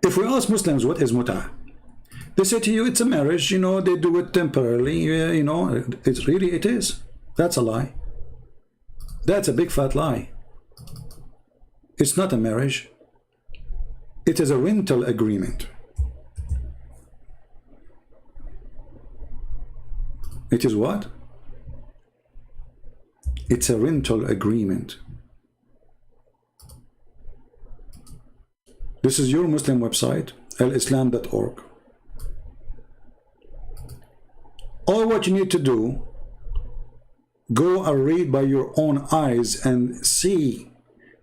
If we ask Muslims what is muta, they say to you it's a marriage, you know, they do it temporarily, you know, it's really, it is. That's a lie. That's a big fat lie. It's not a marriage. It is a rental agreement. It is what? It's a rental agreement. This is your Muslim website, alislam.org. All what you need to do, go and read by your own eyes and see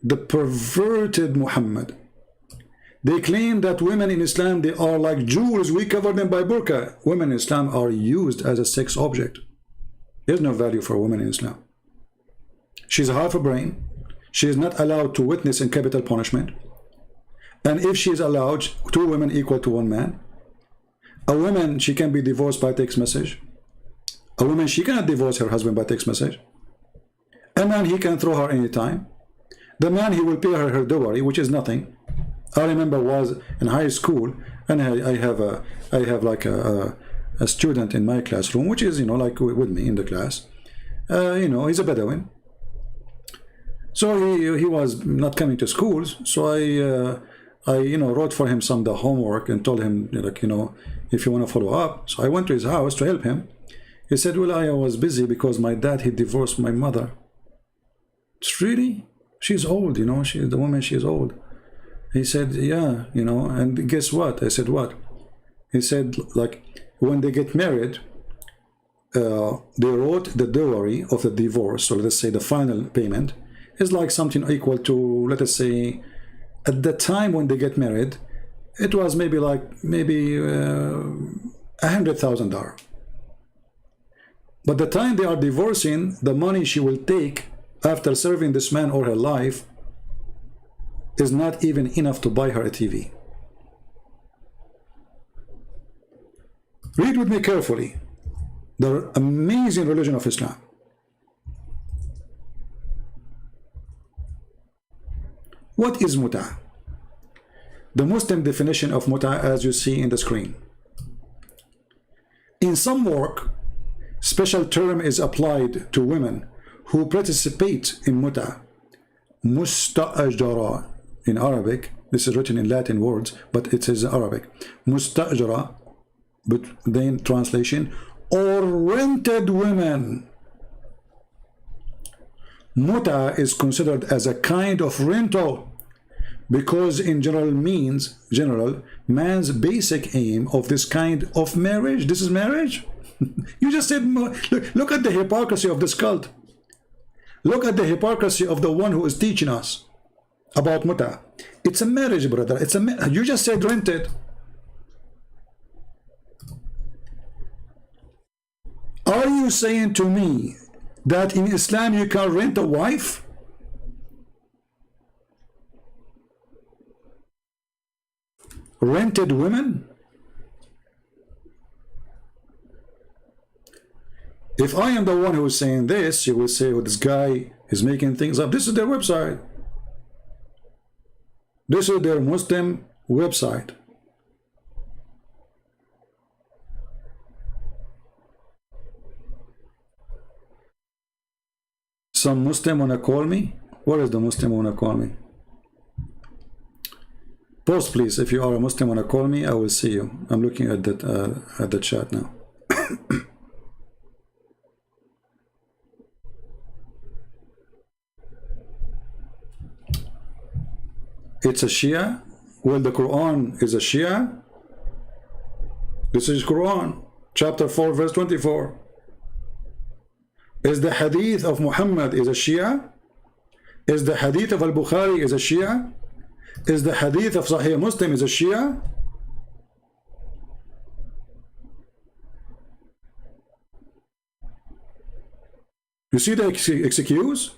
the perverted Muhammad. They claim that women in Islam, they are like jewels, we cover them by burqa. Women in Islam are used as a sex object. There's no value for a woman in Islam. She's half a brain. She is not allowed to witness in capital punishment. And if she is allowed, 2 women equal to 1 man. A woman, she can be divorced by text message. A woman, she cannot divorce her husband by text message. A man, he can throw her anytime. The man, he will pay her dowry, which is nothing. I remember was in high school, and I have like a student in my classroom, which is, you know, like with me in the class. You know, he's a Bedouin. So he was not coming to schools. So I you know, wrote for him some of the homework and told him, like, you know, if you want to follow up. So I went to his house to help him. He said, well, I was busy because my dad, he divorced my mother. It's really, she's old, you know, the woman, she is old. He said, yeah, you know, and guess what? I said, what? He said, like, when they get married, they wrote the dowry of the divorce, or let's say the final payment, is like something equal to, let us say, at the time when they get married, it was maybe like, maybe $100,000. But the time they are divorcing, the money she will take after serving this man all her life is not even enough to buy her a TV. Read with me carefully the amazing religion of Islam. What is muta? The Muslim definition of muta, as you see in the screen. In some work, special term is applied to women who participate in muta. Musta'ajara in Arabic. This is written in Latin words, but it is Arabic. Musta'ajara, but then translation, or rented women. Muta is considered as a kind of rental because in general, man's basic aim of this kind of marriage, this is marriage? You just said, look at the hypocrisy of this cult. Look at the hypocrisy of the one who is teaching us about muta. It's a marriage, brother. It's a you just said rented. Are you saying to me that in Islam you can rent a wife? Rented women? If I am the one who is saying this, you will say, well, this guy is making things up. This is their website. This is their Muslim website. Some Muslim wanna call me? Where is the Muslim wanna call me? Post please, if you are a Muslim wanna call me, I will see you. I'm looking at the chat now. It's a Shia? Well, the Quran is a Shia? This is Quran, chapter 4, verse 24. Is the hadith of Muhammad is a Shia? Is the hadith of Al-Bukhari is a Shia? Is the hadith of Sahih Muslim is a Shia? You see the excuse?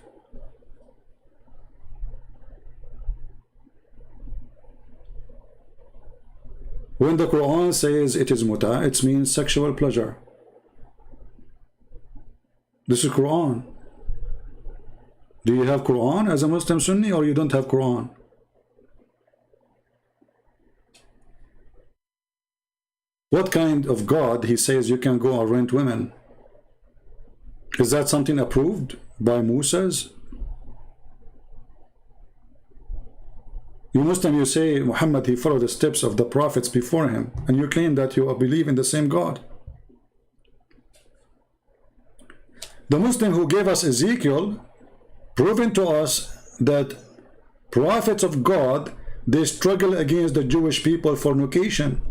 When the Quran says it is muta, it means sexual pleasure. This is Quran. Do you have Quran as a Muslim Sunni, or you don't have Quran? What kind of God he says you can go and rent women? Is that something approved by Moses? You Muslim, you say Muhammad, he followed the steps of the prophets before him, and you claim that you believe in the same God. The Muslim who gave us Ezekiel, proven to us that prophets of God, they struggle against the Jewish people for fornication.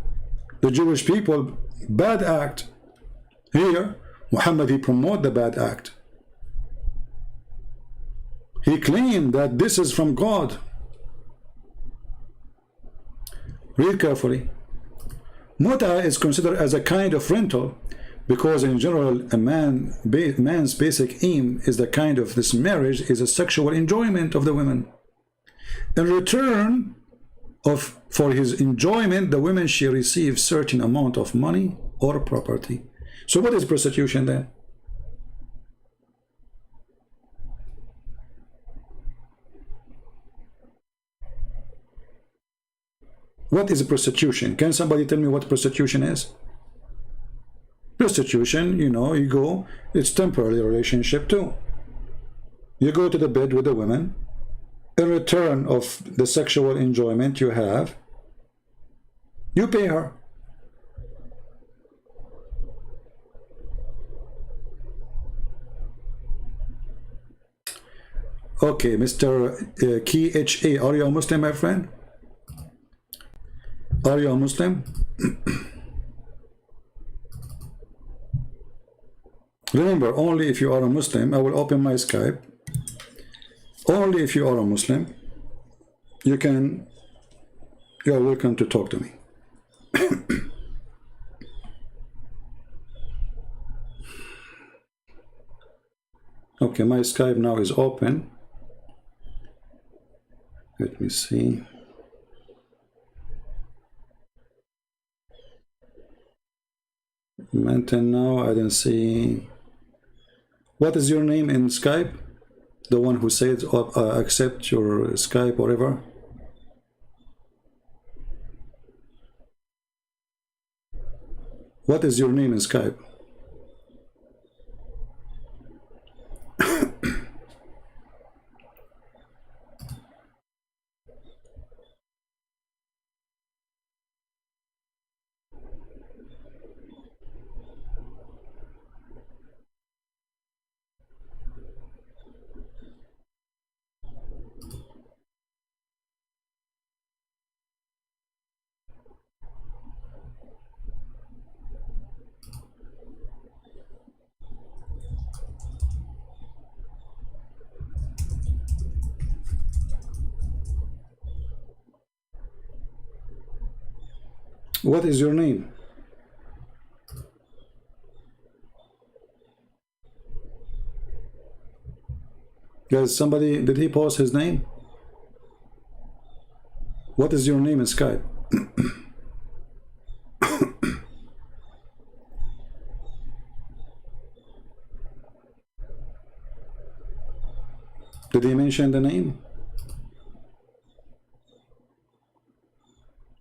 The Jewish people, bad act. Here, Muhammad, he promote the bad act. He claimed that this is from God. Read carefully. Muta is considered as a kind of rental because in general a man's basic aim is the kind of this marriage is a sexual enjoyment of the women. In return for his enjoyment, the women she receives certain amount of money or property. So what is prostitution then? What is prostitution? Can somebody tell me what prostitution is? Prostitution, you know, you go, it's temporary relationship too. You go to the bed with the women. In return of the sexual enjoyment you have, you pay her. Okay, Mr. Key HA, are you a Muslim, my friend? Are you a Muslim? Remember, only if you are a Muslim, I will open my Skype. Only if you are a Muslim, you are welcome to talk to me. Okay, my Skype now is open. Let me see. Maintain now, I don't see. What is your name in Skype? The one who said accept your Skype or whatever. What is your name in Skype? What is your name? Guys, somebody, did he post his name? What is your name in Skype? Did he mention the name?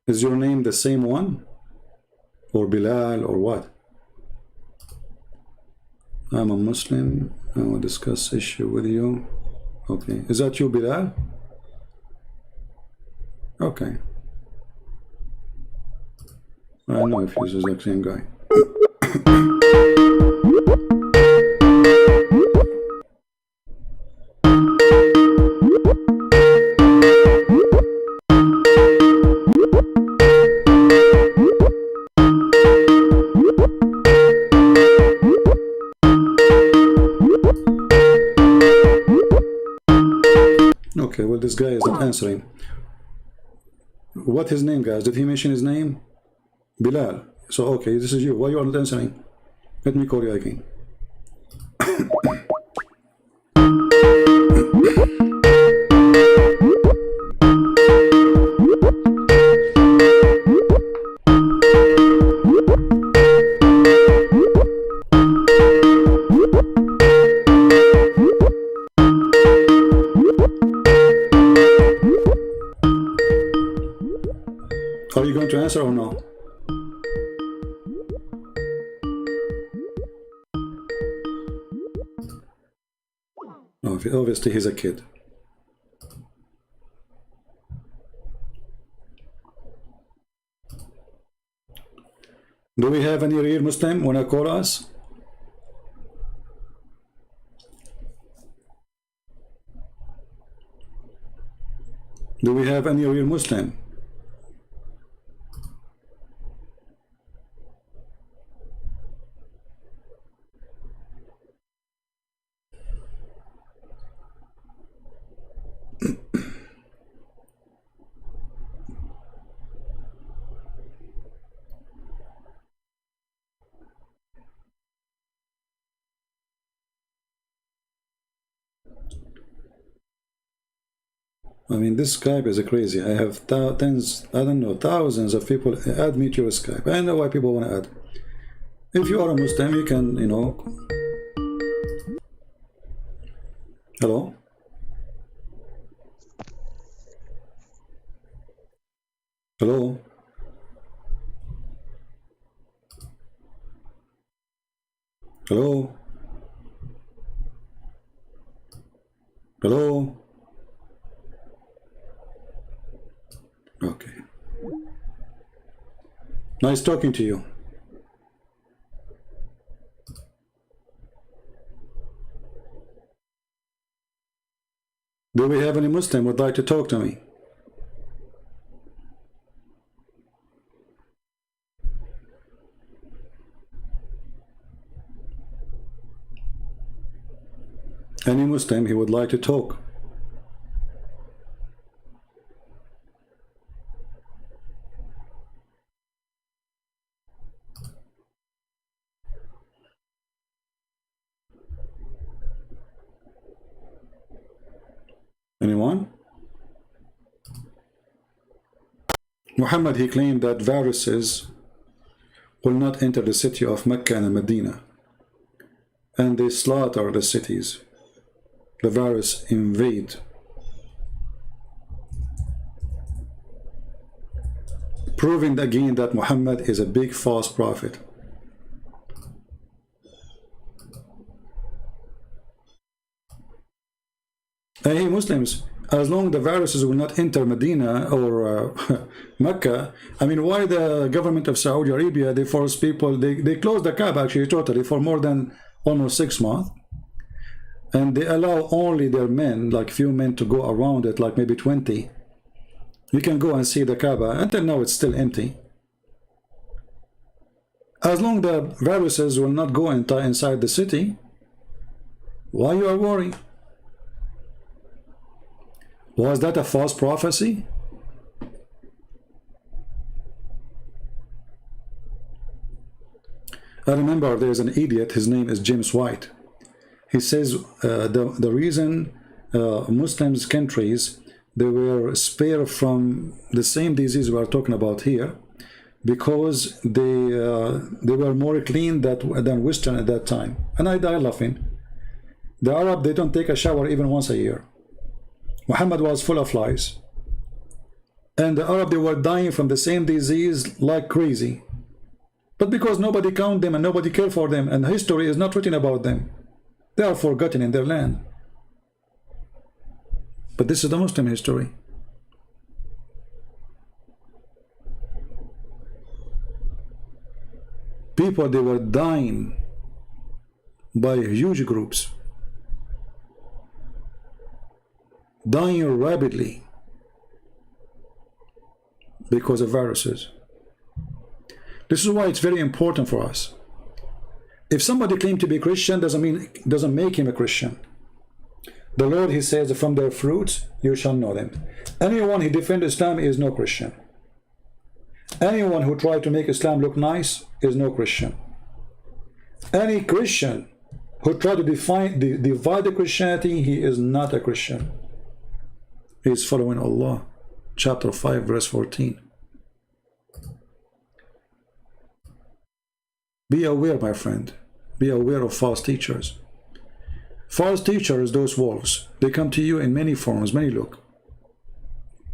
Is your name the same one? Or Bilal or what? I'm a Muslim. I will discuss issue with you. Okay. Is that you, Bilal? Okay. I don't know if he's the exact same guy. Okay, well, this guy is not answering. What his name, guys? Did he mention his name? Bilal. So, okay, this is you. Why you are not answering? Let me call you again. Are you going to answer or no? Obviously, he's a kid. Do we have any real Muslim want to call us? Do we have any real Muslim? I mean, this Skype is crazy. I have tens, I don't know, thousands of people add me to your Skype. I know why people want to add. If you are a Muslim, you can, you know. Hello? Hello? Hello? Hello? Okay. Nice talking to you. Do we have any Muslim who would like to talk to me? Any Muslim he would like to talk? Anyone? Muhammad, he claimed that viruses will not enter the city of Mecca and Medina, and they slaughter the cities. The virus invade. Proving again that Muhammad is a big false prophet. Hey Muslims, as long as the viruses will not enter Medina or Mecca, I mean, why the government of Saudi Arabia, they force people, they closed the Kaaba actually totally for more than almost 6 months, and they allow only their men, like few men, to go around it, like maybe 20. You can go and see the Kaaba. Until now it's still empty. As long as the viruses will not go inside the city, why you are worried? Was that a false prophecy? I remember there's an idiot, his name is James White. He says the reason Muslims countries, they were spared from the same disease we are talking about here, because they were more clean than Western at that time. And I die laughing. The Arab, they don't take a shower even once a year. Muhammad was full of lies. And the Arab, they were dying from the same disease like crazy. But because nobody count them and nobody care for them, and history is not written about them, they are forgotten in their land. But this is the Muslim history. People, they were dying by huge groups, dying rapidly because of viruses. This is why it's very important for us. If somebody claims to be Christian, doesn't make him a Christian. The Lord, he says, from their fruits you shall know them. Anyone who defends Islam is no Christian. Anyone who tries to make Islam look nice is no Christian. Any Christian who tries to divide the Christianity, he is not a Christian. He is following Allah. Chapter 5, verse 14. Be aware, my friend. Be aware of false teachers. False teachers, those wolves, they come to you in many forms, many look.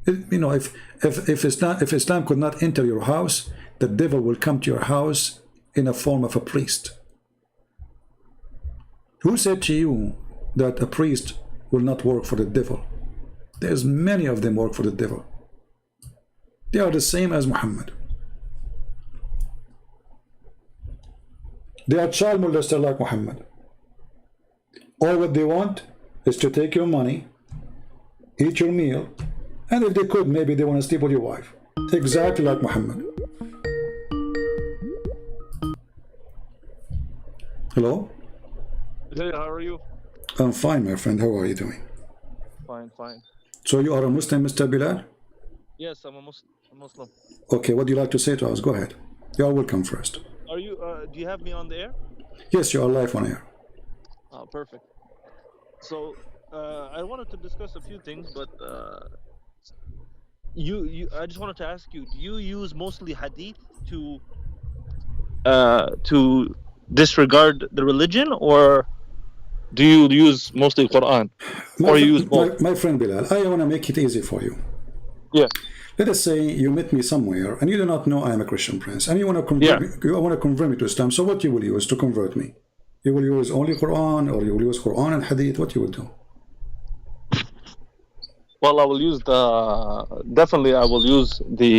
You know, if Islam could not enter your house, the devil will come to your house in a form of a priest. Who said to you that a priest will not work for the devil. There's many of them work for the devil. They are the same as Muhammad. They are child molester like Muhammad. All what they want is to take your money, eat your meal, and if they could, maybe they want to sleep with your wife. Exactly like Muhammad. Hello? Hey, how are you? I'm fine, my friend. How are you doing? Fine, fine. So you are a Muslim, Mr. Bilal? Yes, I'm a Muslim. Okay, what do you like to say to us? Go ahead. You are welcome first. Are you? Do you have me on the air? Yes, you are live on air. Oh, perfect. So, I wanted to discuss a few things, but I just wanted to ask you: do you use mostly hadith to disregard the religion, or do you use mostly Quran, or you use both? My friend Bilal, I want to make it easy for you. Yeah. Let us say you met me somewhere and you do not know I am a Christian prince, and you want to convert me, you want to convert me to Islam. So what you will use to convert me? You will use only Quran, or you will use Quran and Hadith? What you will do? Well, I will use definitely I will use the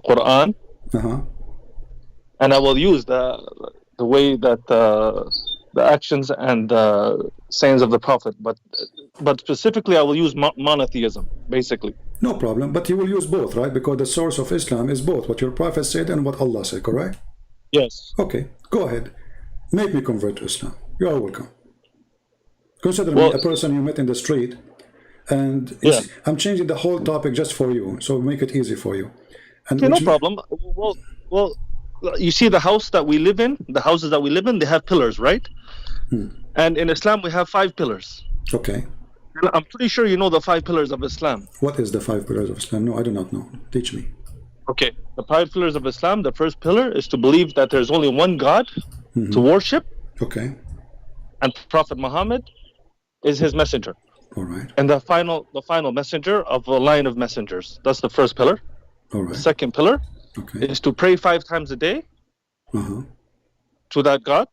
Quran, and I will use the way that the actions and the sayings of the Prophet, but specifically I will use monotheism, basically. No problem, but you will use both, right? Because the source of Islam is both what your Prophet said and what Allah said, correct? Yes. Okay, go ahead. Make me convert to Islam. You are welcome. Consider me a person you met in the street, and I'm changing the whole topic just for you, so make it easy for you. And okay, no problem. Well, you see the house that we live in, the houses that we live in, they have pillars, right? And in Islam, we have 5 pillars. Okay. And I'm pretty sure you know the 5 pillars of Islam. What is the 5 pillars of Islam? No, I do not know. Teach me. Okay. The 5 pillars of Islam, the first pillar is to believe that there's only one God to worship. Okay. And Prophet Muhammad is his messenger. All right. And the final messenger of a line of messengers. That's the first pillar. All right. The second pillar is to pray 5 times a day to that God.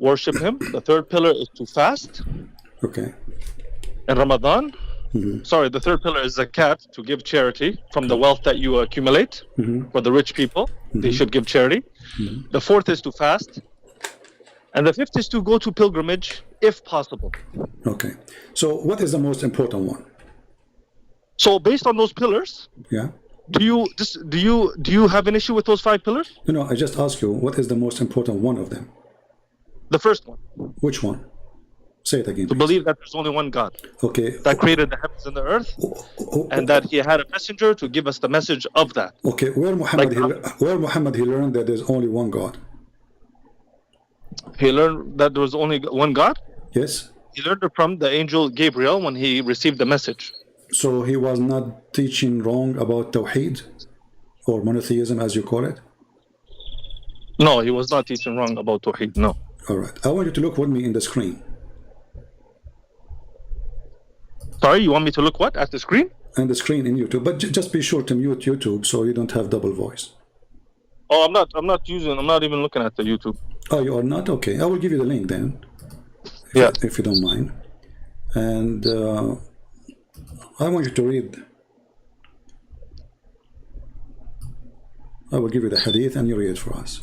Worship him. The third pillar is to fast. Okay. In Ramadan. Sorry, the third pillar is zakat, to give charity from the wealth that you accumulate. For the rich people, they should give charity. The fourth is to fast. And the fifth is to go to pilgrimage if possible. Okay. So what is the most important one? So based on those pillars, do you have an issue with those 5 pillars? No, I just ask you, what is the most important one of them? The first one. Which one? Say it again. To believe that there's only one God. Okay. That created the heavens and the earth, and that he had a messenger to give us the message of that. Okay. Where Muhammad he learned that there's only one God? He learned that there was only one God? Yes. He learned it from the angel Gabriel when he received the message. So he was not teaching wrong about Tawheed or monotheism, as you call it? No, he was not teaching wrong about Tawheed, no. All right. I want you to look with me in the screen. Sorry, you want me to look what? At the screen? And the screen in YouTube. But just be sure to mute YouTube so you don't have double voice. Oh, I'm not even looking at the YouTube. Oh, you are not? Okay. I will give you the link then. If you don't mind. And I want you to read. I will give you the hadith and you read it for us.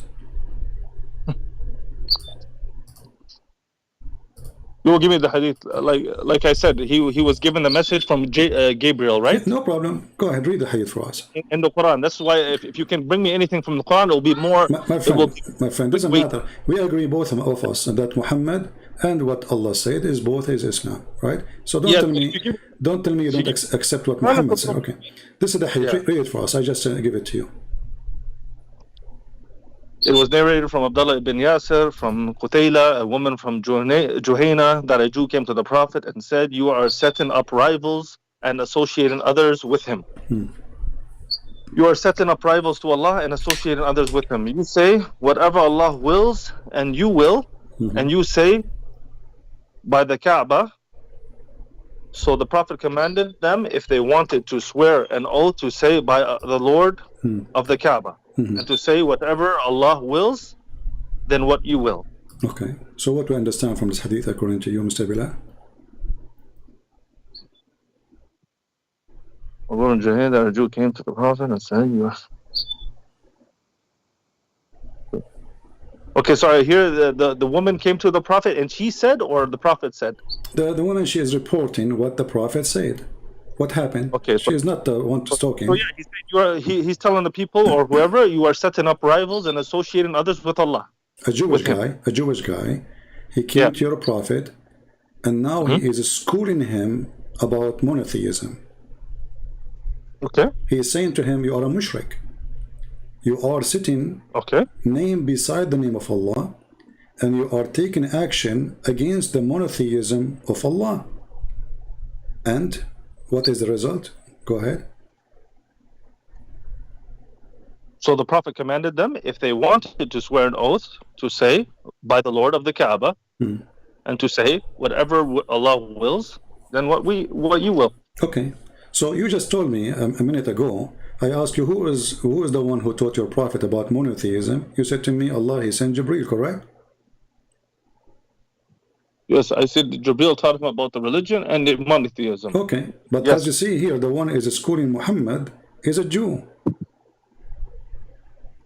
You will give me the hadith. Like I said, he was given the message from Gabriel, right? No problem. Go ahead, read the hadith for us. In the Quran. That's why if you can bring me anything from the Quran, it will be more... My friend, doesn't matter. We agree, both of us, that Muhammad and what Allah said is both is Islam, right? So don't tell me you don't accept what Muhammad said. Okay. This is the hadith. Read it for us. I just give it to you. It was narrated from Abdullah ibn Yasir, from Qutayla, a woman from Juhayna, that a Jew came to the Prophet and said, "You are setting up rivals and associating others with him." You are setting up rivals to Allah and associating others with him. You say, whatever Allah wills, and you will, and you say, by the Kaaba. So the Prophet commanded them, if they wanted to swear an oath, to say by the Lord of the Kaaba. And to say whatever Allah wills, then what you will. Okay. So what do I understand from this hadith according to you, Mr. Bilal? A woman Juhayna, that a Jew came to the Prophet and said, "You are." Okay, sorry. Here, the woman came to the Prophet and she said, or the Prophet said? The woman, she is reporting what the Prophet said. What happened? Okay, she is not the one talking. So yeah, he said he's telling the people or whoever, you are setting up rivals and associating others with Allah. A Jewish guy, he came to your Prophet, and now he is schooling him about monotheism. Okay. He is saying to him, you are a mushrik. You are sitting name beside the name of Allah, and you are taking action against the monotheism of Allah. And what is the result? Go ahead. So the Prophet commanded them, if they wanted to swear an oath, to say, by the Lord of the Kaaba, and to say, whatever Allah wills, then what you will. Okay. So you just told me a minute ago, I asked you, who is the one who taught your Prophet about monotheism? You said to me, Allah, he sent Jibreel, correct? Yes, I said Jibreel taught him about the religion and the monotheism. Okay, but as you see here, the one is schooling Muhammad is a Jew.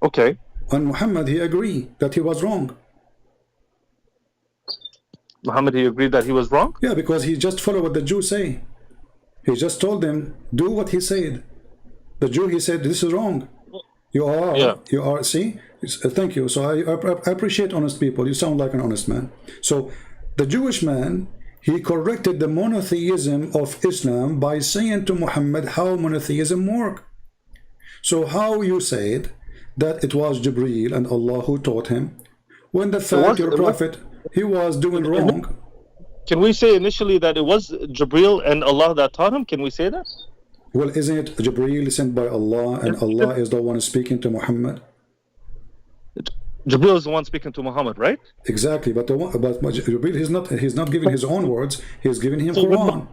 Okay. And Muhammad, he agreed that he was wrong. Muhammad, he agreed that he was wrong? Yeah, because he just followed what the Jews say. He just told them, do what he said. The Jew, he said, this is wrong. You are, see? Thank you. So I appreciate honest people. You sound like an honest man. So the Jewish man, he corrected the monotheism of Islam by saying to Muhammad how monotheism works. So how you said that it was Jibreel and Allah who taught him, when the fact your Prophet, he was doing wrong. Can we say initially that it was Jibreel and Allah that taught him? Can we say that? Well, isn't it Jibreel sent by Allah, and Allah is the one speaking to Muhammad? Jibreel is the one speaking to Muhammad, right? Exactly, but Jibreel, he's not giving his own words. He's giving him Quran.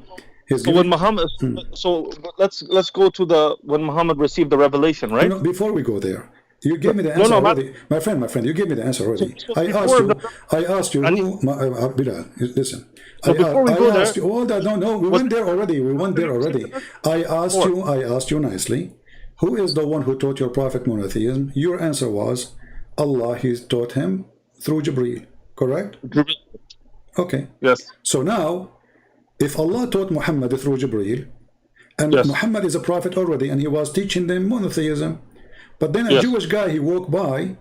When Muhammad, so let's go to when Muhammad received the revelation, right? No, before we go there, you gave me the answer already. My friend, you gave me the answer already. I asked you, Bilal, listen. I asked you, we went there already. I asked you nicely, who is the one who taught your Prophet monotheism? Your answer was, Allah, he taught him through Jibreel, correct? Okay. Yes. So now, if Allah taught Muhammad through Jibreel, and Muhammad is a prophet already, and he was teaching them monotheism, but then a Jewish guy, he walked by,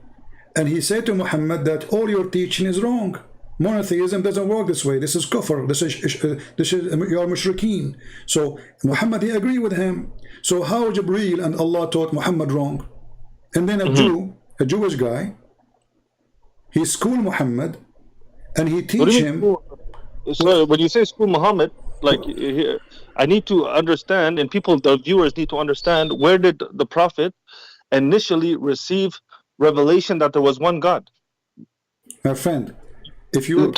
and he said to Muhammad that all your teaching is wrong. Monotheism doesn't work this way. This is kufr. This is you are mushrikeen. So Muhammad, he agreed with him. So how Jibreel and Allah taught Muhammad wrong? And then a Jewish guy, he schooled Muhammad, and he teach him. So when you say school Muhammad, like I need to understand, and the viewers need to understand, where did the Prophet initially receive revelation that there was one God? My friend, if you are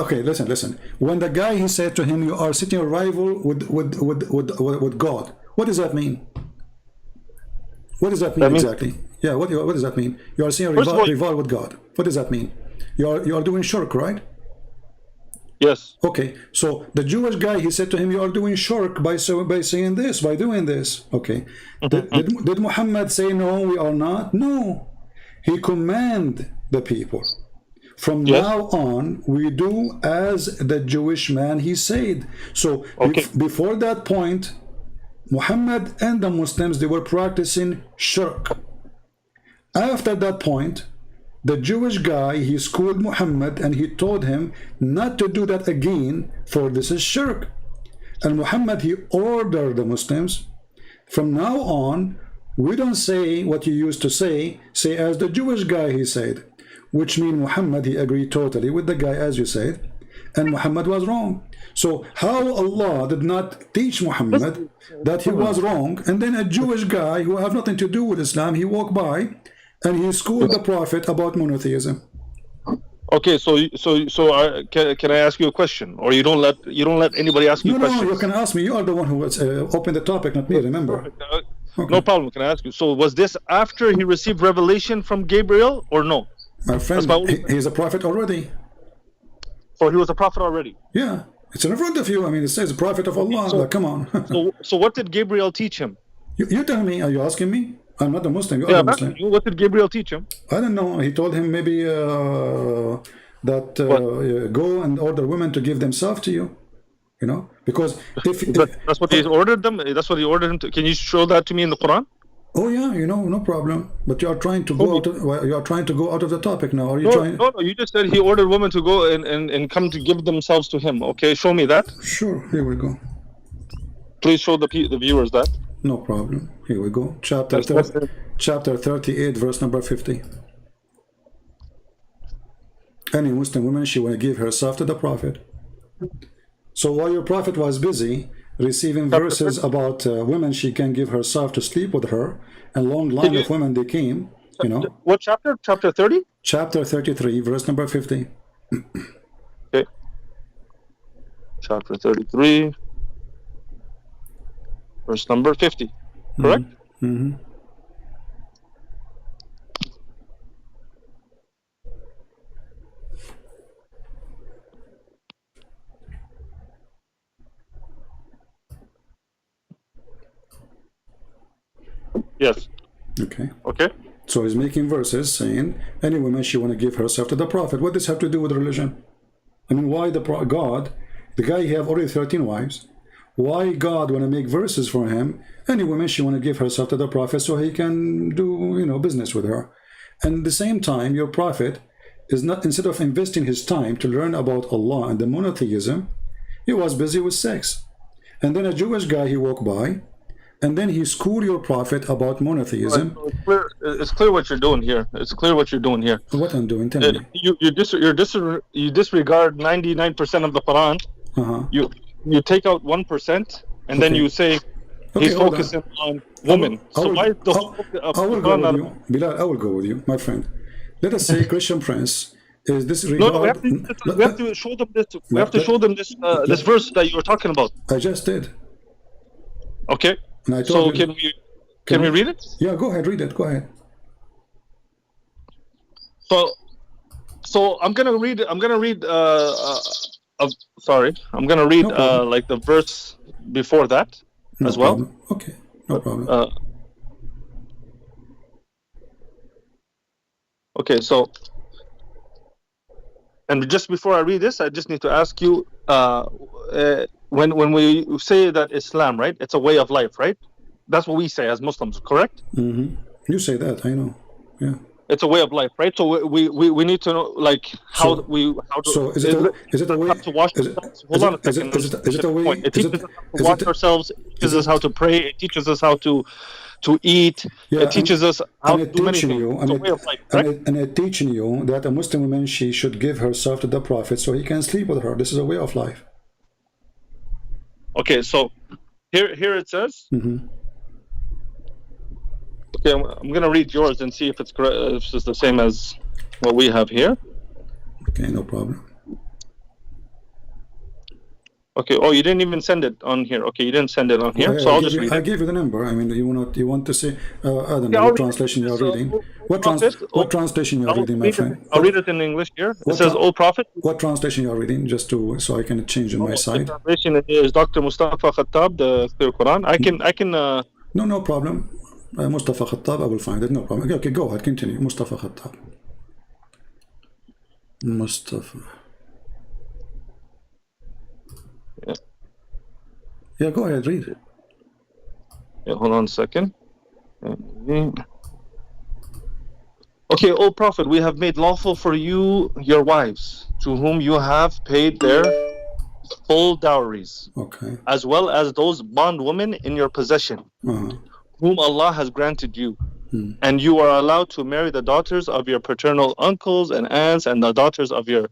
okay, listen. When the guy, he said to him, you are sitting a rival with God. What does that mean? What does that mean exactly? Yeah, what does that mean? You are saying rival with God. What does that mean? You are doing shirk, right? Yes. Okay, so the Jewish guy, he said to him, you are doing shirk by saying this, by doing this. Okay. Did Muhammad say, no, we are not? No. He commanded the people. From now on, we do as the Jewish man, he said. So before that point, Muhammad and the Muslims, they were practicing shirk. After that point, the Jewish guy, he schooled Muhammad, and he told him not to do that again, for this is shirk. And Muhammad, he ordered the Muslims, from now on, we don't say what you used to say as the Jewish guy, he said. Which means Muhammad, he agreed totally with the guy, as you said, and Muhammad was wrong. So how Allah did not teach Muhammad that he was wrong, and then a Jewish guy who have nothing to do with Islam, he walked by, and he schooled the Prophet about monotheism. Okay, so can I ask you a question, or you don't let anybody ask you questions? No, you can ask me. You are the one who opened the topic, not me. Remember? Okay. No problem. Can I ask you? So was this after he received revelation from Gabriel, or no? My friend, he's a prophet already. So he was a prophet already. Yeah, It's in front of you. I mean, it says Prophet of Allah. Like, come on. So what did Gabriel teach him? You tell me. Are you asking me? I'm not a Muslim. You are Yeah, a Muslim. what did Gabriel teach him? I don't know. He told him maybe that go and order women to give themselves to you. You know, because if That's what he ordered them. That's what he ordered him to. Can you show that to me in the Quran? oh yeah, you know, no problem. But you are trying to go out. You are trying to go out of the topic now. Are you trying? No. You just said he ordered women to go and come to give themselves to him. Okay, show me that. Sure. Here we go. Please show the viewers that. No problem. Here we go. Chapter 38, verse number 50. Any Muslim woman, she will give herself to the Prophet. So while your Prophet was busy receiving verses about women she can give herself to sleep with her, and long line of women they came, you know. What chapter? Chapter 30? Chapter 33, verse number 50. Okay. Chapter 33, verse number 50. Correct? Mm-hmm. Yes. Okay. Okay. So he's making verses saying, any woman she want to give herself to the Prophet. What does this have to do with religion? I mean, why God, the guy he have already 13 wives, why God want to make verses for him? Any woman she want to give herself to the Prophet so he can do, you know, business with her. And at the same time, your Prophet is not, instead of investing his time to learn about Allah and the monotheism, he was busy with sex. And then a Jewish guy, he walked by, and then he schooled your Prophet about monotheism. It's clear what you're doing here. It's clear what you're doing here. What I'm doing, tell me. You disregard 99% of the Quran. You take out 1%, and then you say he's focusing on women. So why is the I will go with you, Bilal. I will go with you, my friend. Let us say Christian Prince is this regard. No, we have to show them this. We have to show them this this verse that you were talking about. I just did. Okay. And I told so can we read it? Yeah, go ahead, read it. Go ahead. So I'm gonna read. Sorry, I'm gonna read like the verse before that as well. Okay, no problem. Okay, so and just before I read this, I just need to ask you. When we say that Islam, right, it's a way of life, right? That's what we say as Muslims, correct? Mm-hmm. You say that, I know. Yeah. It's a way of life, right? So we need to know like how to is it a way to wash ourselves? Hold on a second. Is it a way? It teaches us to wash ourselves. It teaches us how to pray. It teaches us how to eat. Yeah, it teaches us how to do many things. It's a way of life, right? And it teaching you that a Muslim woman, she should give herself to the Prophet so he can sleep with her. This is a way of life. Okay, so here it says. Mm-hmm. Okay, I'm gonna read yours and see if it's correct. If it's the same as what we have here. Okay, no problem. Okay. Oh, you didn't even send it on here. Okay, you didn't send it on here. So I'll just read it. I gave you the number. I mean, you want to say? I don't know what translation you are reading. What translation you are reading, my friend? I'll read it in English here. It says, "O Prophet." What translation you are reading? Just so I can change on my side. The translation is Dr. Mustafa Khattab, the Clear Quran. I can. No problem. Mustafa Khattab, I will find it. No problem. Okay, go ahead. Continue. Mustafa Khattab. Mustafa. Yeah, go ahead, read it. Yeah, hold on a second. Okay, O Prophet, we have made lawful for you your wives, to whom you have paid their full dowries, okay, as well as those bondwomen in your possession, whom Allah has granted you. And you are allowed to marry the daughters of your paternal uncles and aunts, and the daughters of your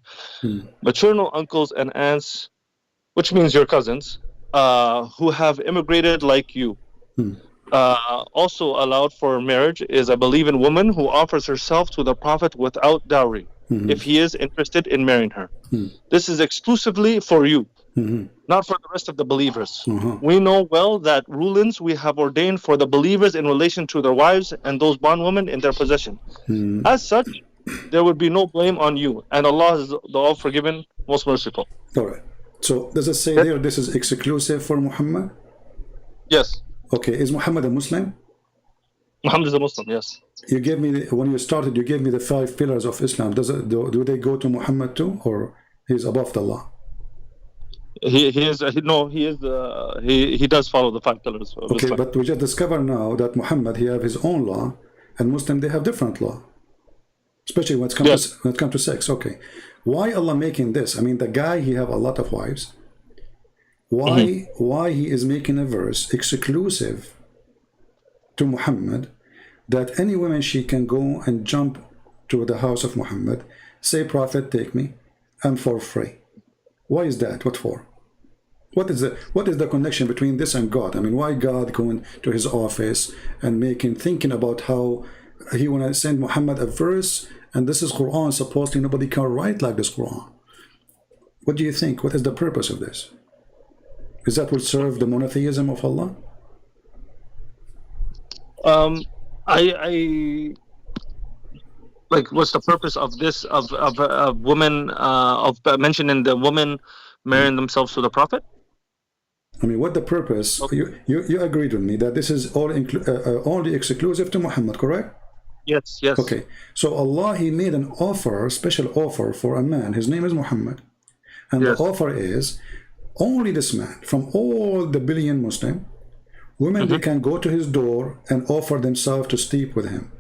maternal uncles and aunts, which means your cousins, who have immigrated like you. Also allowed for marriage is a believing woman who offers herself to the Prophet without dowry, if he is interested in marrying her. This is exclusively for you, not for the rest of the believers. We know well that rulings we have ordained for the believers in relation to their wives and those bondwomen in their possession. As such, there would be no blame on you, and Allah is the all-forgiving, most merciful. All right. So does it say there this is exclusive for Muhammad? Yes. Okay, is Muhammad a Muslim? Muhammad is a Muslim, yes. You gave me, when you started, you gave me the 5 pillars of Islam. Do they go to Muhammad too, or he's above the law? He does follow the 5 pillars of Okay, Islam. but we just discovered now that Muhammad, he have his own law, and Muslim, they have different law. Especially when it comes to sex. Okay. Why Allah making this? I mean, the guy, he have a lot of wives. Why he is making a verse exclusive to Muhammad, that any woman, she can go and jump to the house of Muhammad, say, Prophet, take me, I'm for free. Why is that? What for? What is the connection between this and God? I mean, why God going to his office and thinking about how he want to send Muhammad a verse, and this is Quran, supposedly nobody can write like this Quran. What do you think? What is the purpose of this? Is that will serve the monotheism of Allah? I like, what's the purpose of this, of women, of mentioning the women marrying themselves to the Prophet? I mean, what the purpose? Okay. You agreed with me that this is all only exclusive to Muhammad, correct? Yes, yes. Okay, so Allah, he made an offer, special offer for a man. His name is Muhammad, and yes, the offer is only this man from all the billion Muslim women, they can go to his door and offer themselves to sleep with him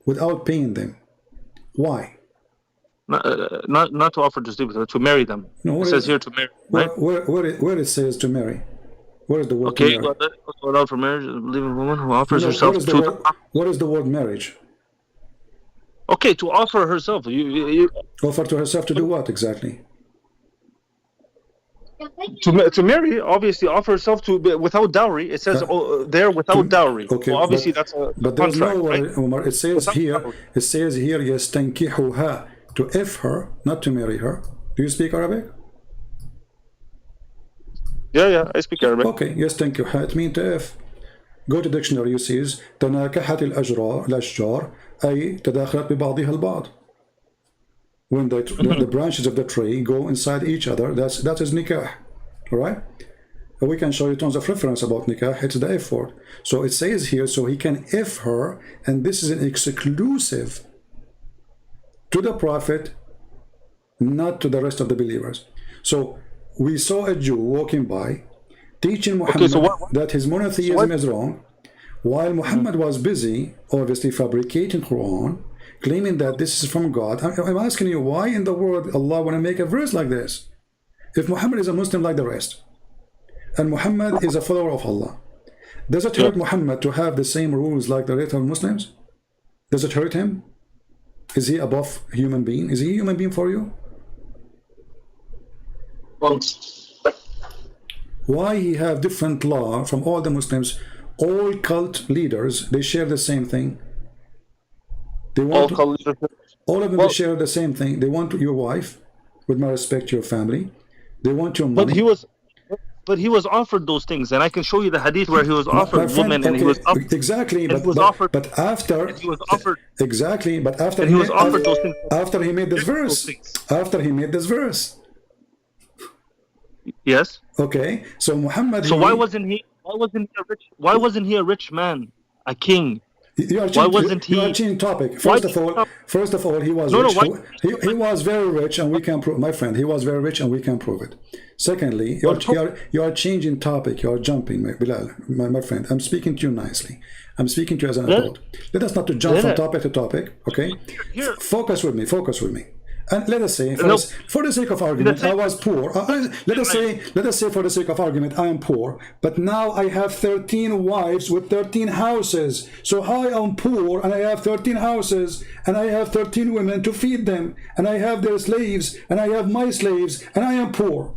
without paying them. Why? Not to offer to sleep with them, to marry them. No, it says here to marry. Right? Where it says to marry? Where is the word okay, to marry? Allowed for marriage, believing woman who offers herself to. What is the word marriage? Okay, to offer herself. You offer to herself to do what exactly? To marry, obviously, offer herself to without dowry. It says there without dowry. Okay, so obviously that's a but there's contract, no right? Umar, it says here. It says here, yastankihuha, to f her, not to marry her. Do you speak Arabic? Yeah, I speak Arabic. Okay, yastankihuha, it means to f. Go to dictionary. You see, تناكحت الأشجار أي تداخلت ببعضها البعض. When the branches of the tree go inside each other, that is nikah, all right? We can show you tons of reference about nikah. It's the F word. So it says here, so he can F her, and this is an exclusive to the Prophet, not to the rest of the believers. So we saw a Jew walking by, teaching Muhammad that his monotheism is wrong, while Muhammad was busy, obviously fabricating Quran, claiming that this is from God. I'm asking you, why in the world Allah want to make a verse like this? If Muhammad is a Muslim like the rest, and Muhammad is a follower of Allah, does it hurt Muhammad to have the same rules like the rest of Muslims? Does it hurt him? Is he above human being? Is he a human being for you? Why he have different law from all the Muslims? All cult leaders, they share the same thing. They want all of them, they share the same thing. They want your wife, with my respect, your family. They want your money. But he was offered those things, and I can show you the hadith where he was offered women, and he was offered, exactly. But after he was offered exactly. But after he was offered those things. After he made this verse. After he made this verse. Yes. Okay. So Muhammad. So why wasn't he a rich man, a king? You are changing topic. First of all, he was rich. He was very rich, and we can prove. My friend, he was very rich, and we can prove it. Secondly, you are changing topic. You are jumping, Bilal, my friend. I'm speaking to you nicely. I'm speaking to you as an adult. Let us not to jump from topic to topic. Okay. Focus with me. Focus with me. And let us say, for the sake of argument, I was poor. Let us say, for the sake of argument, I am poor. But now I have 13 wives with 13 houses. So I am poor, and I have 13 houses, and I have 13 women to feed them, and I have their slaves, and I have my slaves, and I am poor.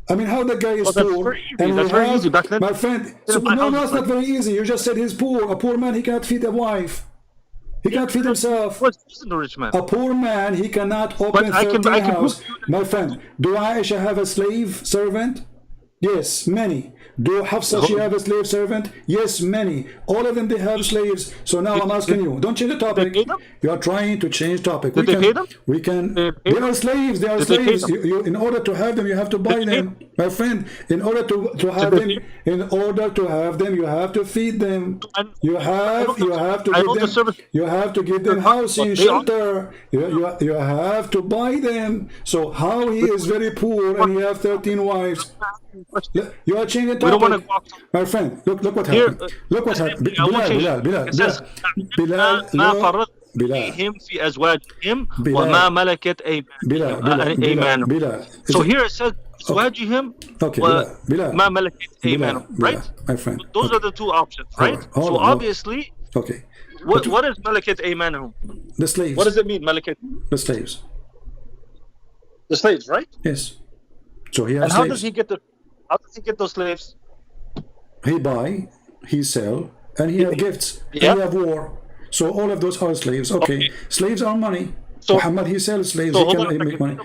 I mean, how the guy is poor, and that's very easy back then. My friend, no, that's not very easy. You just said he's poor. A poor man, he cannot feed a wife. He can't feed himself. A rich man. A poor man, he cannot open 13 houses. My friend, do Aisha have a slave servant? Yes, many. Do Hafsa, she have a slave servant? Yes, many. All of them, they have slaves. So now I'm asking you, don't change the topic. You are trying to change topic. Did they pay them? They are slaves. They are Did they pay slaves. them? In order to have them, you have to buy Did they them. My friend, in order to have them, you have to feed them. You have to give them housing, shelter. You have to buy them. So how he is very poor and he have 13 wives? You are changing the topic. My friend, look what happened. Look what happened. Bilal. فيهم في أزواجهم وما ملكت أيمانهم. So here it says أزواجهم وما ملكت أيمانهم, right? My friend. Those are the two options, right? So obviously, okay. What is ملكت أيمانهم? The slaves. What does it mean, ملكت? The slaves. The slaves, right? Yes. So he has and slaves. How does he get those slaves? He buy, he sell, and he have gifts, and he have war. So all of those are slaves. Okay. Slaves are money. So Muhammad, he sells slaves, he can make money.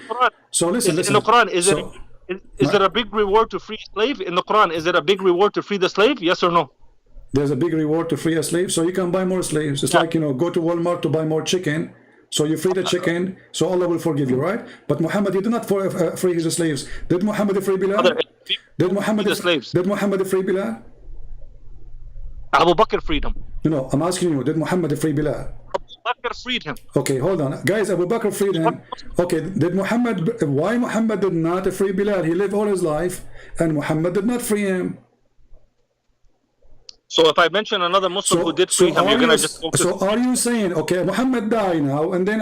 So listen. In the Quran, is it a big reward to free a slave? In the Quran, is it a big reward to free the slave? Yes or no? There's a big reward to free a slave, so you can buy more slaves. It's like, go to Walmart to buy more chicken. So you free the chicken, so Allah will forgive you, right? But Muhammad, he did not free his slaves. Did Muhammad free Bilal? Did Muhammad free Bilal? Abu Bakr freed him. No, I'm asking you, did Muhammad free Bilal? Abu Bakr freed him. Okay, hold on. Guys, Abu Bakr freed him. Okay, why Muhammad did not free Bilal? He lived all his life, and Muhammad did not free him. So if I mention another Muslim who did free him, you're going to just focus. So are you saying, okay, Muhammad died now, and then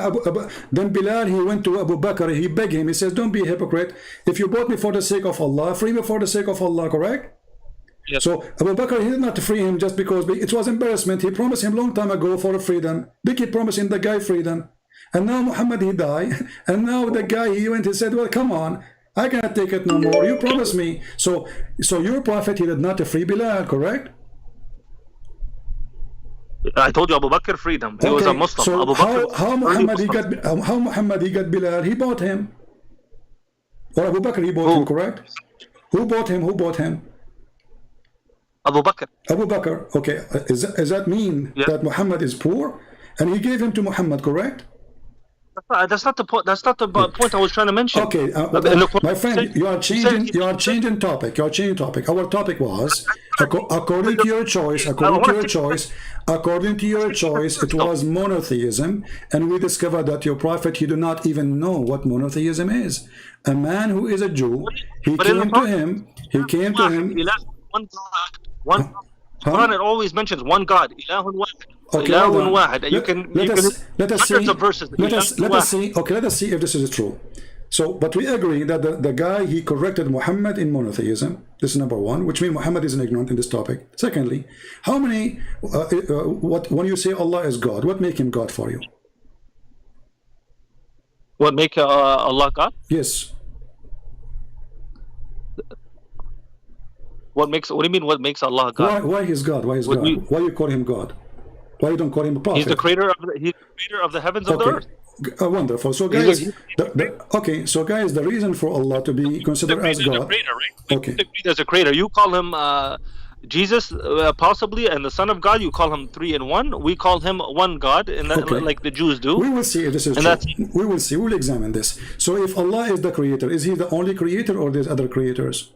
then Bilal, he went to Abu Bakr, he begged him, he says, don't be a hypocrite. If you bought me for the sake of Allah, free me for the sake of Allah, correct? Yes. So Abu Bakr, he did not free him just because it was embarrassment. He promised him long time ago for freedom. They keep promising the guy freedom. And now Muhammad, he died. And now the guy, he went, he said, well, come on, I cannot take it no more. You promised me. So your prophet, he did not free Bilal, correct? I told you Abu Bakr freed him. He was a Muslim. So Abu Bakr how Muhammad he got Bilal? He bought him. Or Abu Bakr, he bought him, correct? Who bought him? Abu Bakr. Abu Bakr. Okay. Does that mean that Muhammad is poor? And he gave him to Muhammad, correct? That's not the point. That's not the point I was trying to mention. Okay, my friend, you are changing topic. Our topic was according to your choice. It was monotheism, and we discovered that your prophet, he do not even know what monotheism is. A man who is a Jew, he came to him. One God. Quran, it always mentions one God. Ilahun wahid. Okay, Ilahun wahid. You can let us hundreds of verses. Let us see. Okay, let us see if this is true. So, but we agree that the guy, he corrected Muhammad in monotheism. This is number one, which means Muhammad is ignorant in this topic. Secondly, how many? When you say Allah is God, what make him God for you? What make Allah God? Yes. What do you mean? What makes Allah God? Why he's God? Why you call him God? Why you don't call him a prophet? He's the creator of the heavens and the earth. Wonderful. So guys, the reason for Allah to be considered as God. Okay. As a creator, you call him Jesus, possibly, and the Son of God. You call him 3 in 1. We call him one God, and like the Jews do. We will see if this is true. We will see. We will examine this. So, if Allah is the creator, is He the only creator, or there's other creators?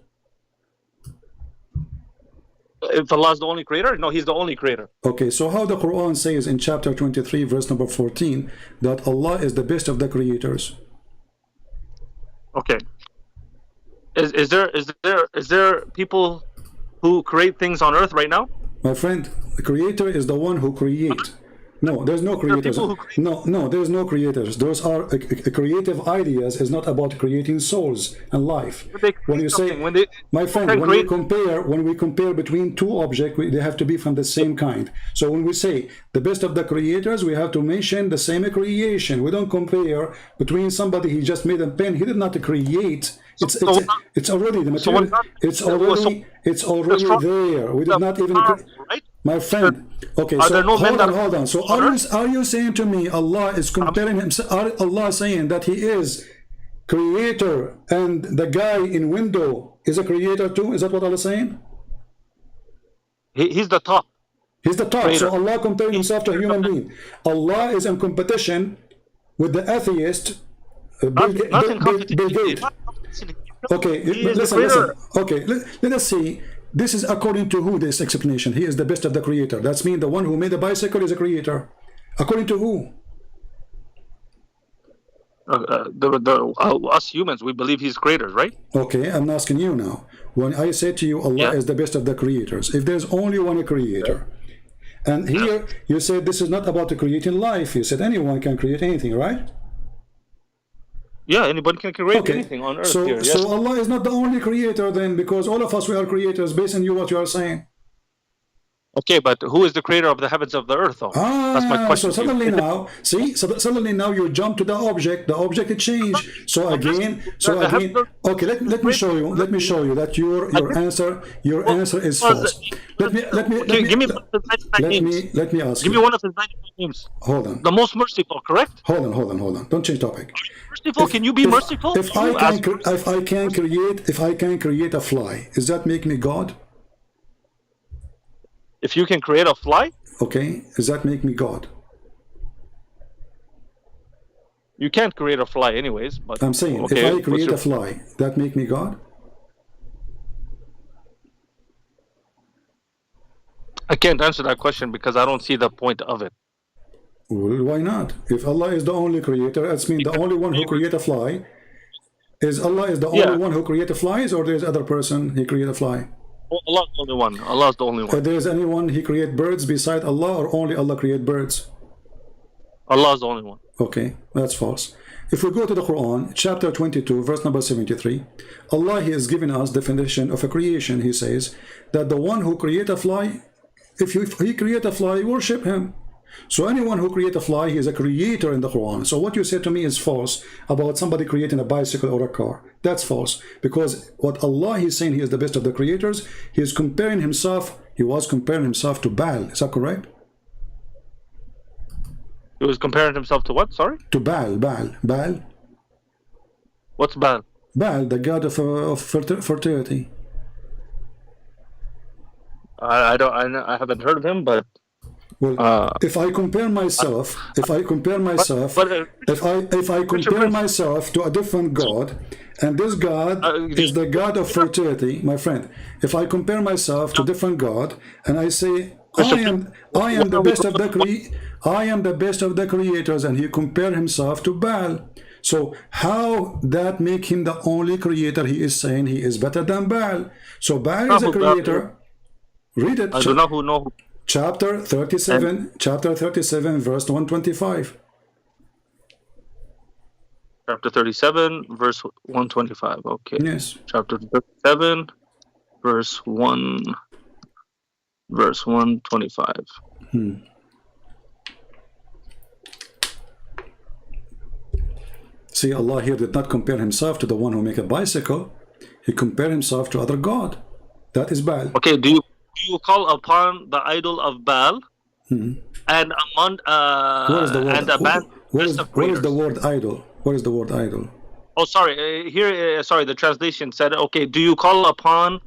If Allah is the only creator? No, He's the only creator. Okay, so how the Quran says in chapter 23, verse number 14, that Allah is the best of the creators. Okay. Is there people who create things on earth right now? My friend, the creator is the one who creates. No, there's no creators. No, there's no creators. Those are creative ideas. Is not about creating souls and life. When you say, my friend, when we compare between two objects, they have to be from the same kind. So when we say the best of the creators, we have to mention the same creation. We don't compare between somebody he just made a pen. He did not create. It's already the material. It's already there. We did not even. My friend, okay, so hold on. So are you saying to me Allah is comparing himself? Allah saying that He is creator and the guy in window is a creator too? Is that what Allah is saying? He's the top. He's the top. Creator. So Allah comparing himself to a human being. Allah is in competition with the atheist Not in Bill competition. Gates. Not competition. Okay, He is the listen. creator. Okay, let us see. This is according to who, this explanation? He is the best of the creator. That's mean the one who made the bicycle is a creator. According to who? Us humans, we believe he's creators, right? Okay, I'm asking you now. When I say to you, Allah is the best of the creators, if there's only one creator, and here you said this is not about creating life, you said anyone can create anything, right? Yeah, anybody can create Okay, anything on earth so here. Yes. so Allah is not the only creator then, because all of us we are creators based on what you are saying. Okay, but who is the creator of the heavens of the earth, though? That's my question. So suddenly now, see, suddenly now you jump to the object it changed. So again, okay, let me show you that your answer is false. Let me ask Give you. me one of his 99 names. Hold on. The most merciful, correct? Hold on. Don't change topic. Merciful? Can you be merciful? If I can create a fly, does that make me God? If you can create a fly, Okay, does that make me God? you can't create a fly anyways. But I'm saying, okay, if I create a fly, that make me God? I can't answer that question because I don't see the point of it. Well, why not? If Allah is the only creator, that's mean the only one who create a fly. Is Allah is the only one who create flies, or there's other person he create a fly? Allah is the only one. Allah is the only one. There's anyone he create birds beside Allah, or only Allah create birds? Allah is the only one. Okay, that's false. If we go to the Quran, chapter 22, verse number 73, Allah he has given us definition of a creation. He says that the one who create a fly, if he create a fly, worship him. So anyone who create a fly, he is a creator in the Quran. So what you said to me is false about somebody creating a bicycle or a car. That's false, because what Allah is saying, he is the best of the creators. He was comparing himself to Baal. Is that correct? He was comparing himself to what? Sorry? To Baal. What's Baal? Baal, the god of fertility. I haven't heard of him, but well, if I compare myself to a different god, and this god is the god of fertility, my friend. If I compare myself to different god, and I say I am the best of the creators, and he compare himself to Baal. So how that make him the only creator? He is saying he is better than Baal. So Baal is a creator. Read it. I do not know. Chapter 37, verse 125. Chapter 37, verse 125. Okay. Yes. Chapter 37, verse 125. See, Allah here did not compare himself to the one who make a bicycle. He compared himself to other god. That is Baal. Okay, do you call upon the idol of Baal and among What is the word? and abandon What is the word idol? What is the word idol? Oh, sorry. Here, sorry. The translation said, "Okay, do you call upon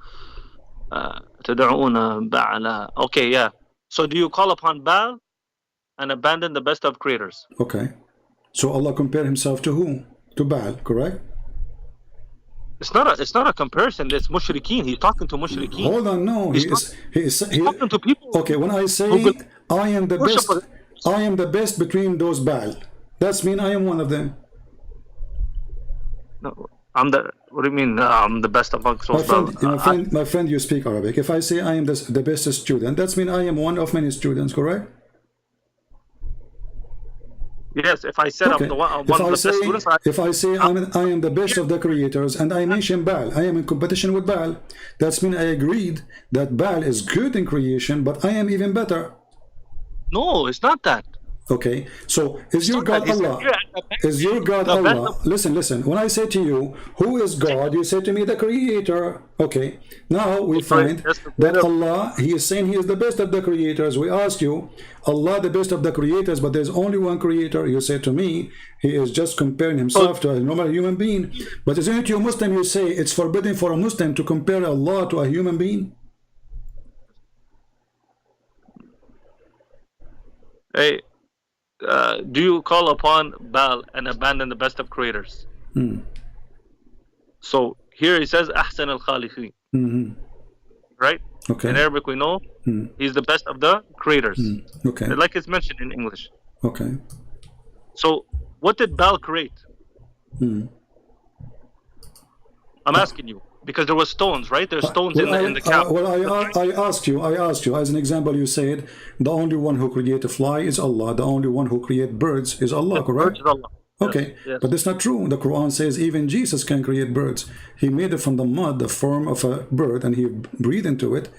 تدعون بعلا?" Okay, yeah. So, do you call upon Baal and abandon the best of creators? Okay. So Allah compared himself to who? To Baal, correct? It's not a comparison. It's mushrikeen. He's talking to mushrikeen. Hold on, no. He is talking to people. Okay, when I say I am the best between those Baal, that's mean I am one of them. No, what do you mean? I'm the best amongst those My friend, you speak Arabic. If I say I am the best student, that's mean I am one of many students, correct? Yes, if I said I'm the one of the best students, if I say I am the best of the creators, and I mention Baal, I am in competition with Baal. That's mean I agreed that Baal is good in creation, but I am even better. No, it's not that. Okay, so is your God Allah? Is your God Allah? Listen. When I say to you, who is God? You say to me, the Creator. Okay, now we find that Allah, He is saying He is the best of the creators. We ask you, Allah the best of the creators, but there's only one Creator. You say to me, He is just comparing Himself to a normal human being. But isn't it you Muslim, you say it's forbidden for a Muslim to compare Allah to a human being? Hey, do you call upon Baal and abandon the best of creators? So here he says Ahsan al-Khaliqin. Right? Okay. In Arabic we know he's the best of the creators. Okay. Like it's mentioned in English. Okay. So what did Baal create? I'm asking you. Because there were stones, right? There's stones in the camp. I asked you, as an example, you said the only one who created a fly is Allah. The only one who created birds is Allah, correct? Birds is Allah. Okay, Yes. but that's not true. The Quran says even Jesus can create birds. He made it from the mud, the form of a bird, and he breathed into it,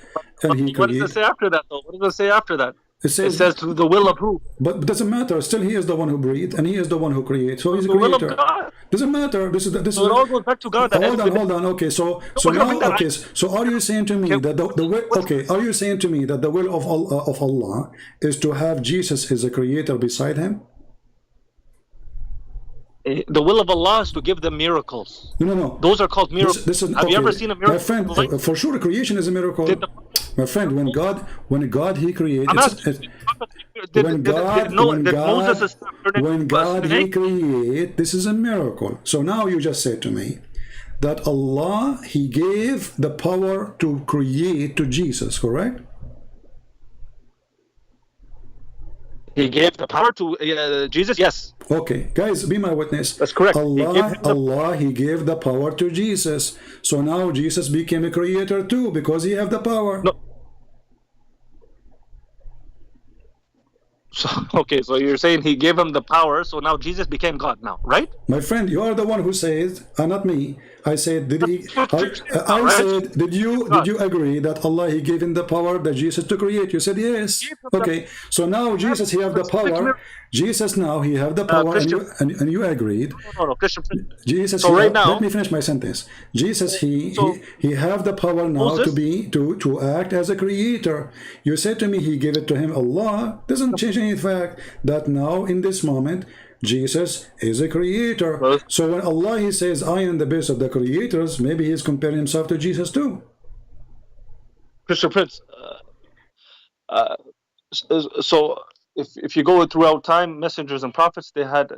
and he created. What does it say after that, though? What does it say after that? It says through the will of who? But it doesn't matter. Still, he is the one who breathed, and he is the one who creates. So he's a The will of creator. God. Doesn't matter. This is So it all goes back to God. Hold on. Okay, so now, okay. So are you saying to me that the will? Okay, are you saying to me that the will of Allah is to have Jesus as a creator beside him? The will of Allah is to give them miracles. No. Those are called miracles. Have you ever seen a miracle? My friend, for sure, creation is a miracle. My friend, when God He created, when God He created, this is a miracle. So now you just said to me that Allah He gave the power to create to Jesus, correct? He gave the power to Jesus, yes. Okay, guys, be my witness. That's correct. Allah, He gave the power to Jesus. So now Jesus became a creator too because He have the power. No. So, okay, so you're saying He gave him the power, so now Jesus became God now, right? My friend, you are the one who says, not me. I said, did you agree that Allah He gave him the power that Jesus to create? You said yes. Okay, so now Jesus He have the power. Jesus now He have the power, and you agreed. No, Christian. Jesus. So right now, let me finish my sentence. Jesus He have the power now to act as a creator. You said to me He gave it to him. Allah doesn't change any fact that now in this moment Jesus is a creator. So when Allah He says, I am the best of the creators, maybe He's comparing Himself to Jesus too. Christian Prince, so if you go throughout time, messengers and prophets, they had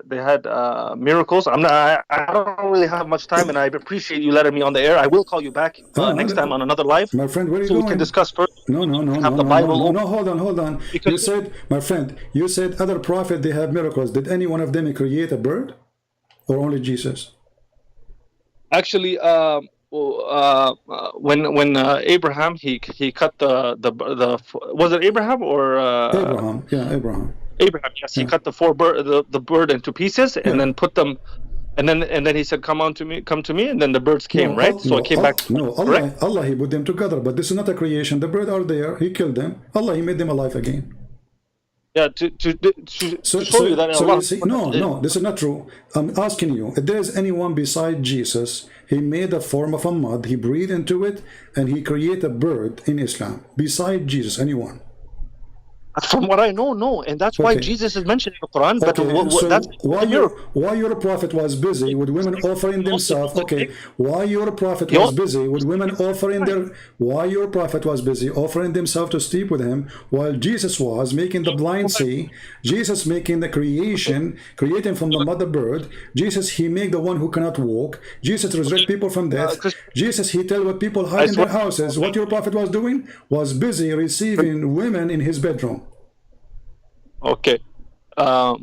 miracles. I don't really have much time, and I appreciate you letting me on the air. I will call you back next time on another live. My friend, where are you so going? We can discuss further. No, hold on. Because you said, my friend, you said other prophet they have miracles. Did any one of them create a bird, or only Jesus? Actually, when Abraham he cut the was it Abraham or Abraham? Yeah, Abraham. Abraham, yes, he cut the bird into pieces and then put them, and then he said, come to me, and then the birds came, right? So it came back. Allah He put them together, but this is not a creation. The birds are there. He killed them. Allah He made them alive again. Yeah, to show you that. So you see, no, this is not true. I'm asking you, if there is anyone beside Jesus, He made a form of a mud, He breathed into it, and He created a bird in Islam. Beside Jesus, anyone? From what I know, no, and that's why Jesus is mentioned in the Quran. But why your prophet was busy with women offering themselves? Okay, why your prophet was busy with women offering why your prophet was busy offering themselves to sleep with him, while Jesus was making the blind see, Jesus making the creating from the mother bird. Jesus He make the one who cannot walk. Jesus resurrect people from death. Jesus He tell what people hide in their houses. What your prophet was doing was busy receiving women in his bedroom. Okay, no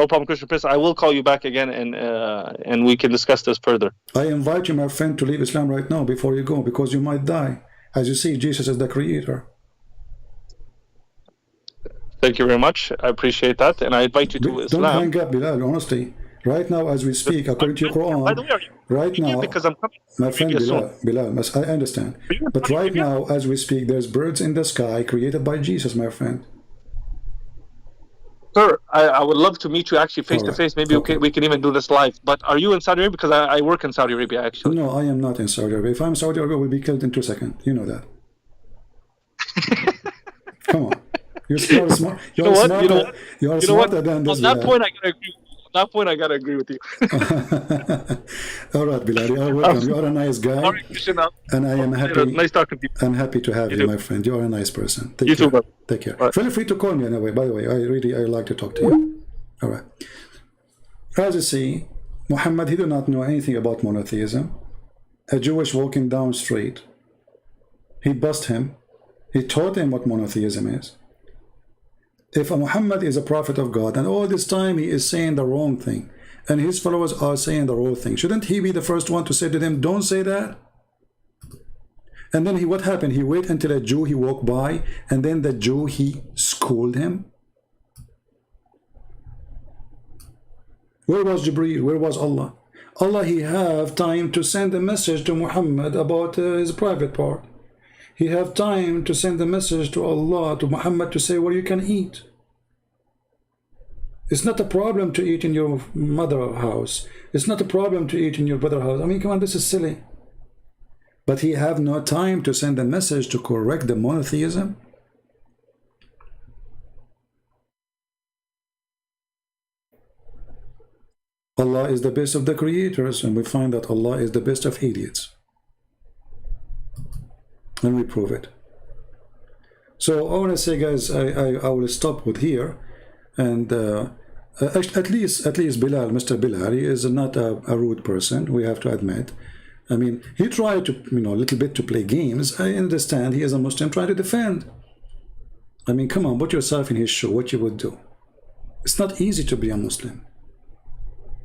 problem, Christian Prince. I will call you back again, and we can discuss this further. I invite you, my friend, to leave Islam right now before you go, because you might die. As you see, Jesus is the creator. Thank you very much. I appreciate that, and I invite you to Islam. Don't hang up, Bilal. Honestly, right now, as we speak, according to your Quran, by the way, right now, because I'm coming, my friend Bilal, I understand. But right now, as we speak, there's birds in the sky created by Jesus, my friend. Sir, I would love to meet you actually face to face. Maybe we can even do this live. But are you in Saudi Arabia? Because I work in Saudi Arabia, actually. No, I am not in Saudi Arabia. If I'm Saudi Arabia, we'll be killed in 2 seconds. You know that. Come on. You're smart. You're smarter than this. On that point, I gotta agree with you. All right, Bilal, you are welcome. You are a nice guy, Sorry, Christian. and I am happy. Nice talking to you. I'm happy to have you, too. my friend. You are a nice person. Take You care. too, brother. Take care. Bye. Feel free to call me anyway. By the way, I like to talk to you. All right. As you see, Muhammad, he did not know anything about monotheism. A Jewish walking down street, he bussed him. He taught him what monotheism is. If Muhammad is a prophet of God, and all this time he is saying the wrong thing, and his followers are saying the wrong thing, shouldn't he be the first one to say to them, don't say that? And then what happened? He waited until a Jew he walked by, and then the Jew he scolded him. Where was Jibreel? Where was Allah? Allah, he have time to send a message to Muhammad about his private part. He have time to send a message to Allah, to Muhammad, to say where you can eat. It's not a problem to eat in your mother's house. It's not a problem to eat in your brother's house. I mean, come on, this is silly. But he have no time to send a message to correct the monotheism. Allah is the best of the creators, and we find that Allah is the best of idiots. And we prove it. So I want to say, guys, I will stop with here. And at least Bilal, Mr. Bilal, he is not a rude person, we have to admit. I mean, he tried to, a little bit to play games. I understand he is a Muslim trying to defend. I mean, come on, put yourself in his shoe, what you would do. It's not easy to be a Muslim.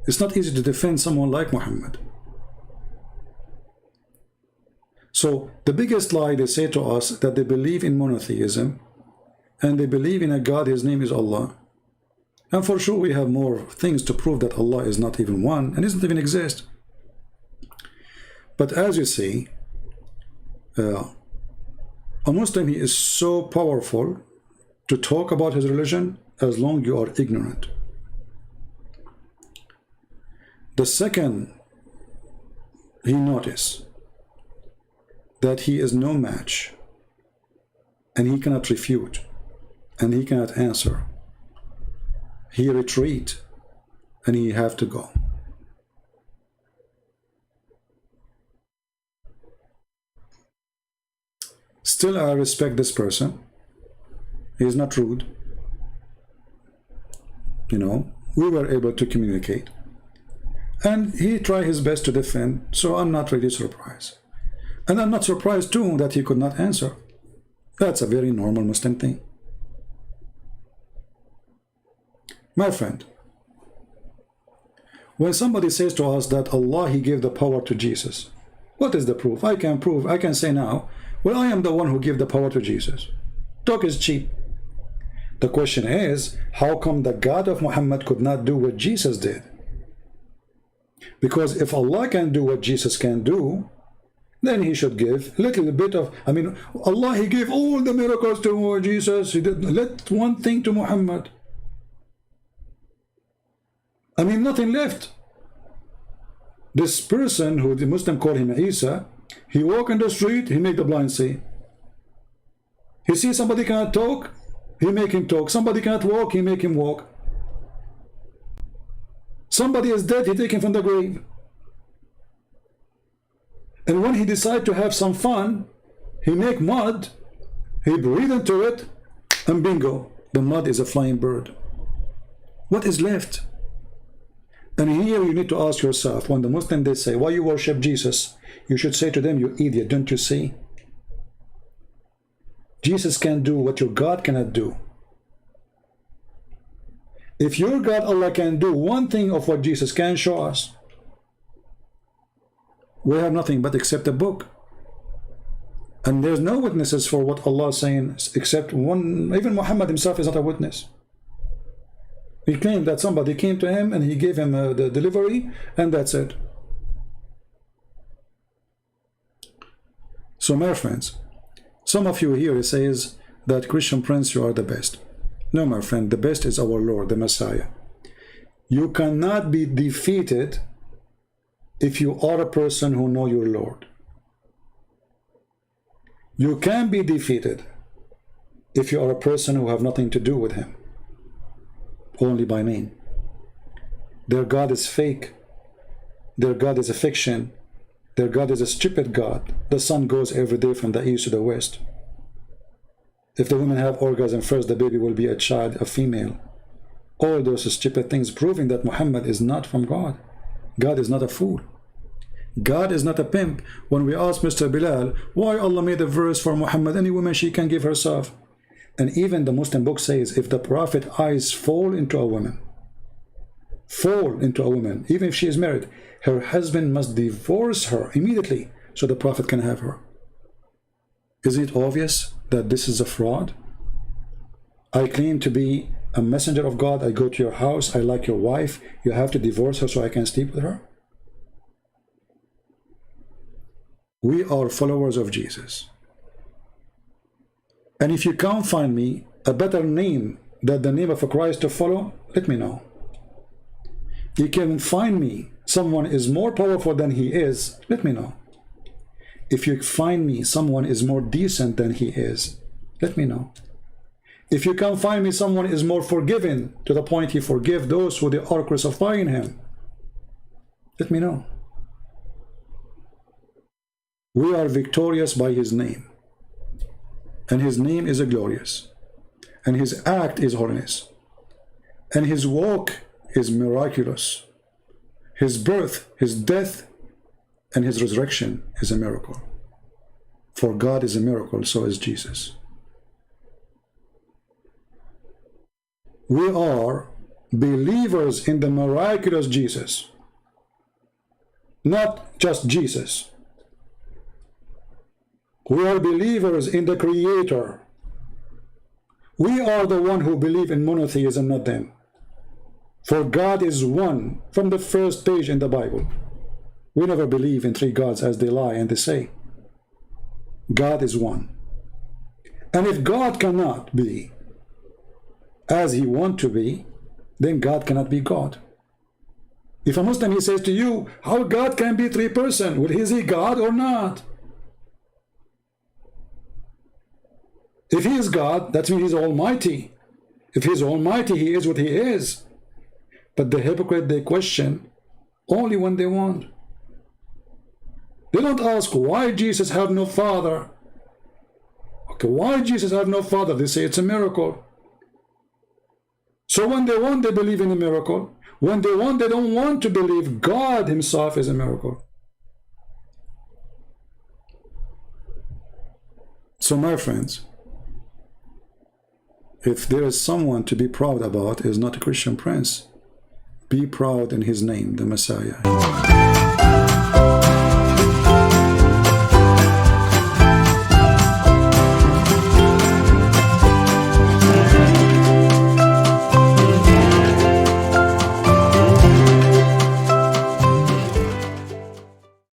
It's not easy to defend someone like Muhammad. So the biggest lie they say to us that they believe in monotheism and they believe in a God, his name is Allah. And for sure we have more things to prove that Allah is not even one and doesn't even exist. But as you see, a Muslim, he is so powerful to talk about his religion as long you are ignorant. The second he noticed that he is no match and he cannot refute and he cannot answer, he retreat and he have to go. Still, I respect this person. He is not rude. We were able to communicate. And he tried his best to defend, so I'm not really surprised. And I'm not surprised too that he could not answer. That's a very normal Muslim thing. My friend, when somebody says to us that Allah, he gave the power to Jesus, what is the proof? I can prove, I can say now, well, I am the one who gave the power to Jesus. Talk is cheap. The question is, how come the God of Muhammad could not do what Jesus did? Because if Allah can do what Jesus can do, then he should give a little bit of, Allah, he gave all the miracles to Jesus. He did let one thing to Muhammad. Nothing left. This person who the Muslim call him Isa, he walk in the street, he make the blind see. He see somebody cannot talk, he make him talk. Somebody cannot walk, he make him walk. Somebody is dead, he take him from the grave. And when he decide to have some fun, he make mud, he breathe into it, and bingo, the mud is a flying bird. What is left? And here you need to ask yourself, when the Muslim they say, why you worship Jesus? You should say to them, you idiot, don't you see? Jesus can do what your God cannot do. If your God, Allah, can do one thing of what Jesus can show us, we have nothing but except a book. And there's no witnesses for what Allah is saying except one. Even Muhammad himself is not a witness. He claimed that somebody came to him and he gave him the delivery, and that's it. So my friends, some of you here says that Christian Prince, you are the best. No, my friend, the best is our Lord, the Messiah. You cannot be defeated if you are a person who know your Lord. You can be defeated if you are a person who have nothing to do with him, only by name. Their God is fake. their God is a fiction, their God is a stupid God. The sun goes every day from the east to the west. If the women have orgasm first, the baby will be a child, a female. All those stupid things proving that Muhammad is not from God. God is not a fool. God is not a pimp. When we ask Mr. Bilal, why Allah made a verse for Muhammad, any woman she can give herself. And even the Muslim book says, if the Prophet's eyes fall into a woman, even if she is married, her husband must divorce her immediately so the Prophet can have her. Isn't it obvious that this is a fraud? I claim to be a messenger of God. I go to your house. I like your wife. You have to divorce her so I can sleep with her? We are followers of Jesus. And if you can't find me a better name than the name of a Christ to follow, let me know. You can find me someone is more powerful than he is, let me know. If you find me someone is more decent than he is, let me know. If you can find me someone is more forgiving to the point he forgive those who they are crucifying him, let me know. We are victorious by his name, and his name is glorious, and his act is holiness, and his walk is miraculous. His birth, his death, and his resurrection is a miracle. For God is a miracle, so is Jesus. We are believers in the miraculous Jesus, not just Jesus. We are believers in the Creator. We are the one who believe in monotheism, not them. For God is one from the first page in the Bible. We never believe in three gods as they lie and they say. God is one. And if God cannot be as he wants to be, then God cannot be God. If a Muslim, he says to you, how God can be three persons? Well, is he God or not? If he is God, that means he's almighty. If he's almighty, he is what he is. But the hypocrite, they question only when they want. They don't ask why Jesus have no father. Okay, why Jesus have no father? They say it's a miracle. So when they want, they believe in a miracle. When they want, they don't want to believe God himself is a miracle. So my friends, if there is someone to be proud about, is not a Christian prince. Be proud in his name, the Messiah.